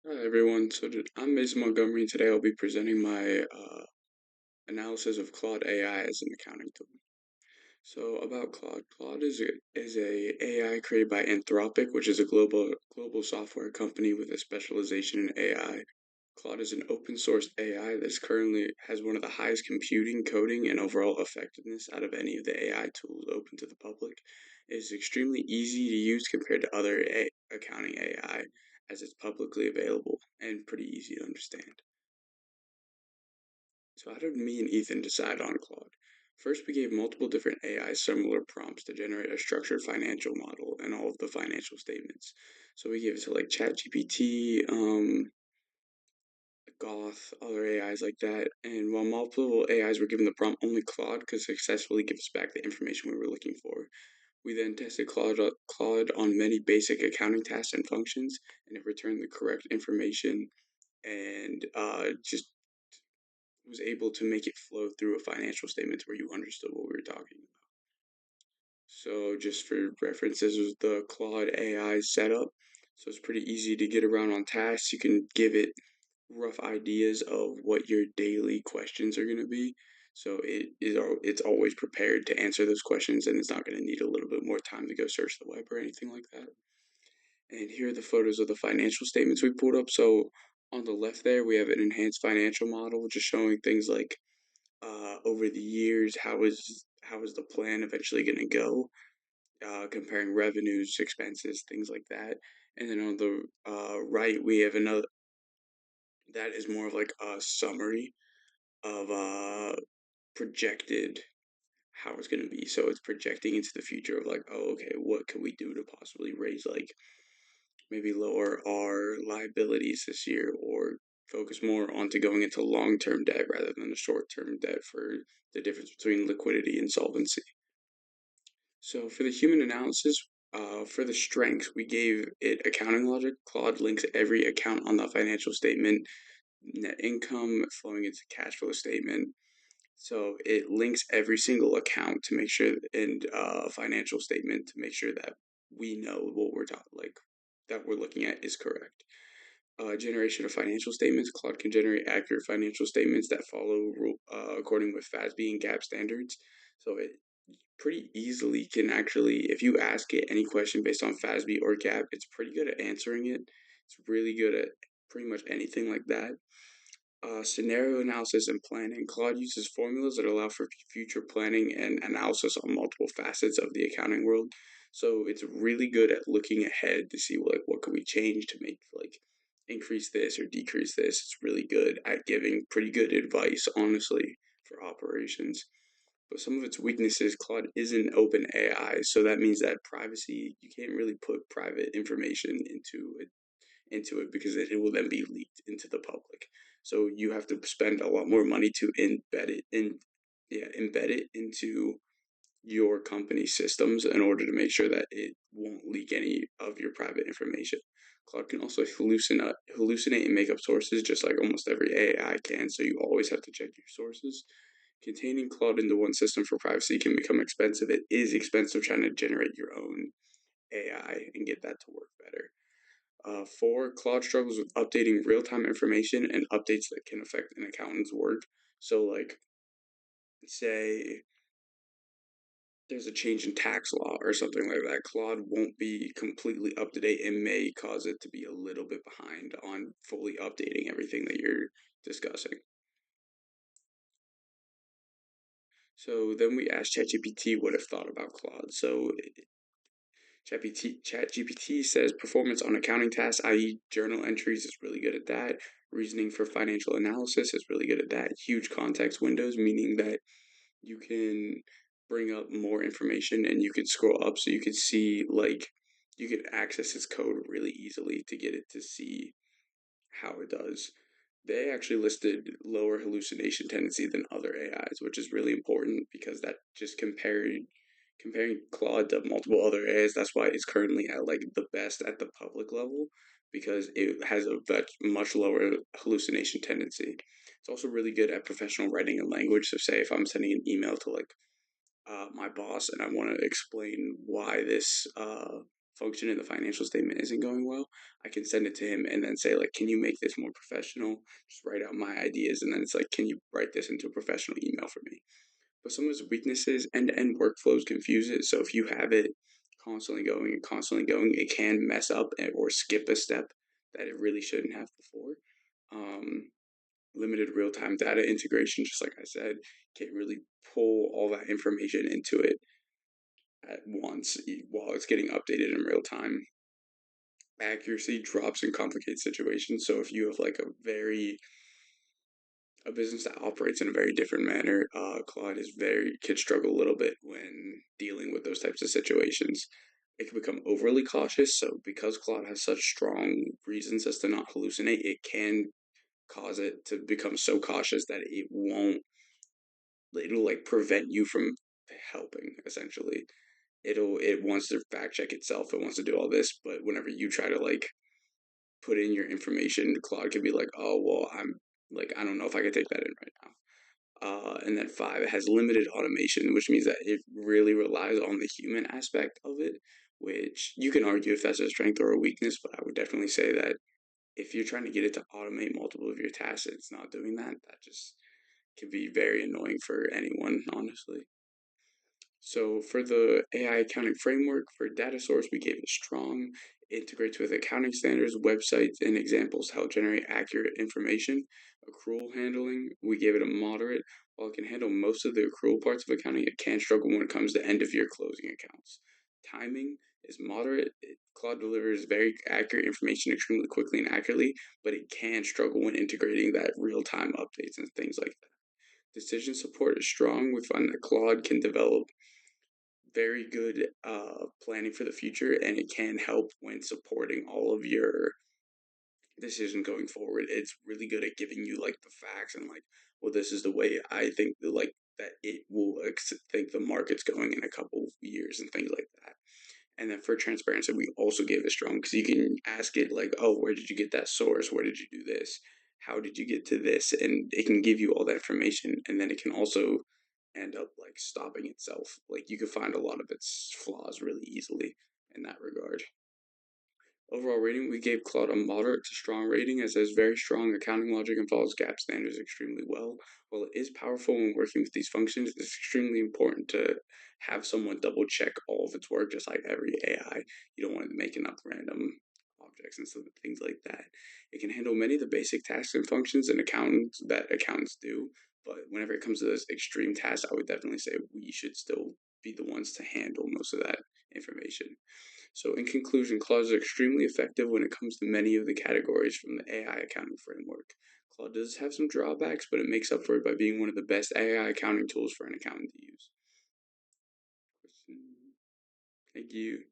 Hi everyone. I'm Mason Montgomery, and today I'll be presenting my analysis of Claude AI as an accounting tool. So about Claude, Claude is a AI created by Anthropic, which is a global software company with a specialization in AI. Claude is an open source AI that's currently has one of the highest computing, coding, and overall effectiveness out of any of the AI tools open to the public. It is extremely easy to use compared to other accounting AI, as it's publicly available and pretty easy to understand. So how did me and Ethan decide on Claude? First, we gave multiple different AI similar prompts to generate a structured financial model and all of the financial statements. So we gave it to like ChatGPT, Goth, other AIs like that. And while multiple AIs were given the prompt, only Claude could successfully give us back the information we were looking for. We then tested Claude on many basic accounting tasks and functions, and it returned the correct information and just was able to make it flow through a financial statement where you understood what we were talking about. So just for reference, this was the Claude AI setup. So it's pretty easy to get around on tasks. You can give it rough ideas of what your daily questions are going to be. So it's always prepared to answer those questions, and it's not going to need a little bit more time to go search the web or anything like that. And here are the photos of the financial statements we pulled up. So on the left there, we have an enhanced financial model, just showing things like over the years, how is the plan eventually going to go? Comparing revenues, expenses, things like that. And then on the right, we have another that is more of like a summary of projected how it's going to be. So it's projecting into the future of like, oh, okay, what can we do to possibly raise like maybe lower our liabilities this year or focus more onto going into long-term debt rather than the short-term debt for the difference between liquidity and solvency. So for the human analysis, for the strengths, we gave it accounting logic. Claude links every account on the financial statement, net income flowing into cash flow statement. So it links every single account to make sure, and financial statement to make sure that we know what we're talking like that we're looking at is correct. Generation of financial statements. Claude can generate accurate financial statements that follow according with FASB and GAAP standards. So it pretty easily can actually, if you ask it any question based on FASB or GAAP, it's pretty good at answering it. It's really good at pretty much anything like that. Scenario analysis and planning. Claude uses formulas that allow for future planning and analysis on multiple facets of the accounting world. So it's really good at looking ahead to see like what can we change to make like increase this or decrease this. It's really good at giving pretty good advice, honestly, for operations. But some of its weaknesses, Claude isn't open AI, so that means that privacy, you can't really put private information into it because it will then be leaked into the public. So you have to spend a lot more money to embed it into your company systems in order to make sure that it won't leak any of your private information. Claude can also hallucinate and make up sources just like almost every AI can, so you always have to check your sources. Containing Claude into one system for privacy can become expensive. It is expensive trying to generate your own AI and get that to work better. Four, Claude struggles with updating real time information and updates that can affect an accountant's work. So, like, say there's a change in tax law or something like that, Claude won't be completely up to date and may cause it to be a little bit behind on fully updating everything that you're discussing. So then we asked ChatGPT what it thought about Claude. So ChatGPT says performance on accounting tasks, i.e., journal entries, is really good at that. Reasoning for financial analysis is really good at that. Huge context windows, meaning that you can bring up more information and you can scroll up so you can see, like, you can access its code really easily to get it to see how it does. They actually listed lower hallucination tendency than other AIs, which is really important because that just comparing Claude to multiple other AIs. That's why it's currently at like the best at the public level because it has a much lower hallucination tendency. It's also really good at professional writing and language. So, say if I'm sending an email to like my boss and I want to explain why this function in the financial statement isn't going well, I can send it to him and then say like, can you make this more professional? Just write out my ideas, and then it's like, can you write this into a professional email for me? But some of his weaknesses, end-to-end workflows confuse it. So if you have it constantly going, it can mess up or skip a step that it really shouldn't have before. Um, Limited real-time data integration, just like I said, can't really pull all that information into it at once while it's getting updated in real time. Accuracy drops in complicated situations. So if you have like a business that operates in a very different manner, Claude is very could struggle a little bit when dealing with those types of situations. It can become overly cautious. So because Claude has such strong reasons as to not hallucinate, it can cause it to become so cautious that it'll like prevent you from helping essentially. It wants to fact check itself, it wants to do all this, but whenever you try to like put in your information, Claude can be like, oh well, I'm like, I don't know if I can take that in right now. And then five, it has limited automation, which means that it really relies on the human aspect of it, which you can argue if that's a strength or a weakness, but I would definitely say that if you're trying to get it to automate multiple of your tasks, it's not doing that. That just can be very annoying for anyone, honestly. So for the AI accounting framework for data source, we gave it strong, integrates with accounting standards, websites, and examples to help generate accurate information. Accrual handling, we gave it a moderate. While it can handle most of the accrual parts of accounting, it can struggle when it comes to end of year closing accounts. Timing is moderate. Claude delivers very accurate information extremely quickly and accurately, but it can struggle when integrating that real time updates and things like that. Decision support is strong. We find that Claude can develop very good planning for the future, and it can help when supporting all of your decisions going forward. It's really good at giving you like the facts and like, well, this is the way I think like that it will think the market's going in a couple of years and things like that. And then for transparency, we also gave it strong because you can ask it like, oh, where did you get that source? Where did you do this? How did you get to this? And it can give you all that information. And then it can also end up like stopping itself. Like you can find a lot of its flaws really easily in that regard. Overall rating, we gave Claude a moderate to strong rating as it has very strong accounting logic and follows GAAP standards extremely well. While it is powerful when working with these functions, it's extremely important to have someone double check all of its work, just like every AI. You don't want it making up random objects and stuff, things like that. It can handle many of the basic tasks and functions accountants do, but whenever it comes to those extreme tasks, I would definitely say we should still be the ones to handle most of that information. So, in conclusion, Claude is extremely effective when it comes to many of the categories from the AI accounting framework. Claude does have some drawbacks, but it makes up for it by being one of the best AI accounting tools for an accountant to use. Thank you.